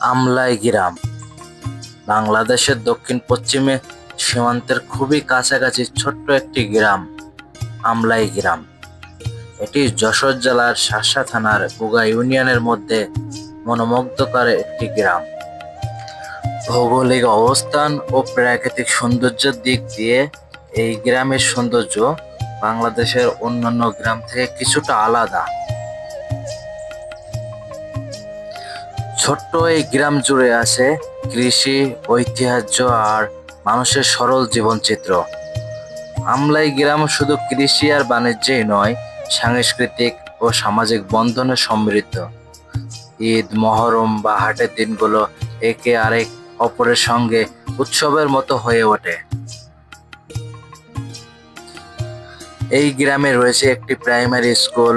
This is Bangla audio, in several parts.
আমলাই গ্রাম বাংলাদেশের দক্ষিণ পশ্চিমে সীমান্তের খুবই কাছাকাছি ছোট্ট একটি গ্রাম আমলাই গ্রাম। এটি যশোর জেলার শার্শা থানার বুগা ইউনিয়নের মধ্যে মনোমুগ্ধকর একটি গ্রাম। ভৌগোলিক অবস্থান ও প্রাকৃতিক সৌন্দর্যের দিক দিয়ে এই গ্রামের সৌন্দর্য বাংলাদেশের অন্যান্য গ্রাম থেকে কিছুটা আলাদা। ছোট্ট এই গ্রাম জুড়ে আছে কৃষি, ঐতিহ্য আর মানুষের সরল জীবনচিত্র। আমলাই গ্রাম শুধু কৃষি আর বাণিজ্যেই নয়, সাংস্কৃতিক ও সামাজিক বন্ধনে সমৃদ্ধ। ঈদ, মহরম বা হাটের দিনগুলো একে আরেক অপরের সঙ্গে উৎসবের মতো হয়ে ওঠে। এই গ্রামে রয়েছে একটি প্রাইমারি স্কুল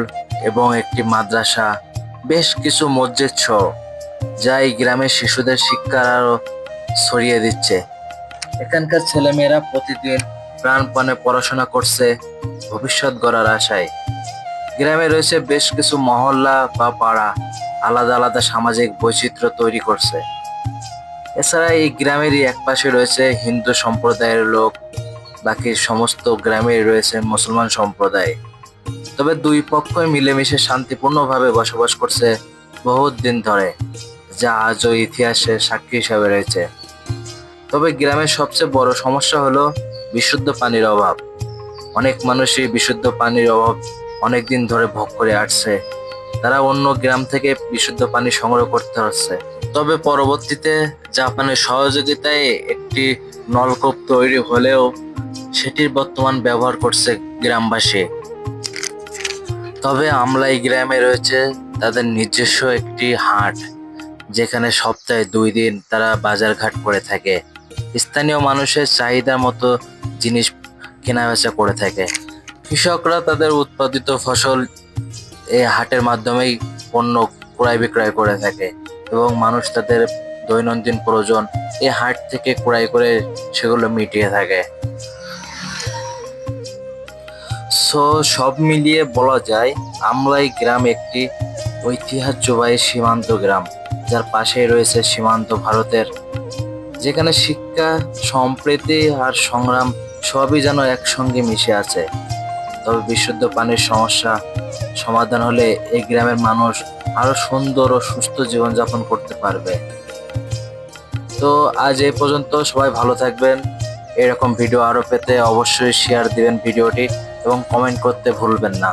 এবং একটি মাদ্রাসা, বেশ কিছু মসজিদ সহ, যা এই গ্রামের শিশুদের শিক্ষার আরো ছড়িয়ে দিচ্ছে। এখানকার ছেলেমেয়েরা প্রতিদিন প্রাণপণে পড়াশোনা করছে ভবিষ্যৎ গড়ার আশায়। গ্রামে রয়েছে বেশ কিছু মহল্লা বা পাড়া, আলাদা আলাদা সামাজিক বৈচিত্র্য তৈরি করছে। এছাড়া এই গ্রামেরই একপাশে রয়েছে হিন্দু সম্প্রদায়ের লোক, বাকি সমস্ত গ্রামে রয়েছে মুসলমান সম্প্রদায়। তবে দুই পক্ষই মিলেমিশে শান্তিপূর্ণভাবে বসবাস করছে বহুত দিন ধরে, যা আজও ইতিহাসের সাক্ষী হিসাবে রয়েছে। তবে গ্রামের সবচেয়ে বড় সমস্যা হলো বিশুদ্ধ পানির অভাব। অনেক মানুষই বিশুদ্ধ পানির অভাব অনেকদিন ধরে ভোগ করে আসছে। তারা অন্য গ্রাম থেকে বিশুদ্ধ পানি সংগ্রহ করতে হচ্ছে। তবে পরবর্তীতে জাপানের সহযোগিতায় একটি নলকূপ তৈরি হলেও সেটির বর্তমান ব্যবহার করছে গ্রামবাসী। তবে আমলাই গ্রামে রয়েছে তাদের নিজস্ব একটি হাট, যেখানে সপ্তাহে 2 দিন তারা বাজারঘাট করে থাকে। স্থানীয় মানুষের চাহিদা মতো জিনিস কেনাবেচা করে থাকে। কৃষকরা তাদের উৎপাদিত ফসল এই হাটের মাধ্যমেই পণ্য ক্রয় বিক্রয় করে থাকে এবং মানুষ তাদের দৈনন্দিন প্রয়োজন এই হাট থেকে ক্রয় করে সেগুলো মিটিয়ে থাকে। সব মিলিয়ে বলা যায় আমলাই গ্রাম একটি ঐতিহ্যবাহী সীমান্ত গ্রাম, যার পাশেই রয়েছে সীমান্ত ভারতের, যেখানে শিক্ষা, সম্প্রীতি আর সংগ্রাম সবই যেন একসঙ্গে মিশে আছে। তবে বিশুদ্ধ পানির সমস্যা সমাধান হলে এই গ্রামের মানুষ আরো সুন্দর ও সুস্থ জীবনযাপন করতে পারবে। তো আজ এই পর্যন্ত, সবাই ভালো থাকবেন। এরকম ভিডিও আরো পেতে অবশ্যই শেয়ার দিবেন ভিডিওটি এবং কমেন্ট করতে ভুলবেন না।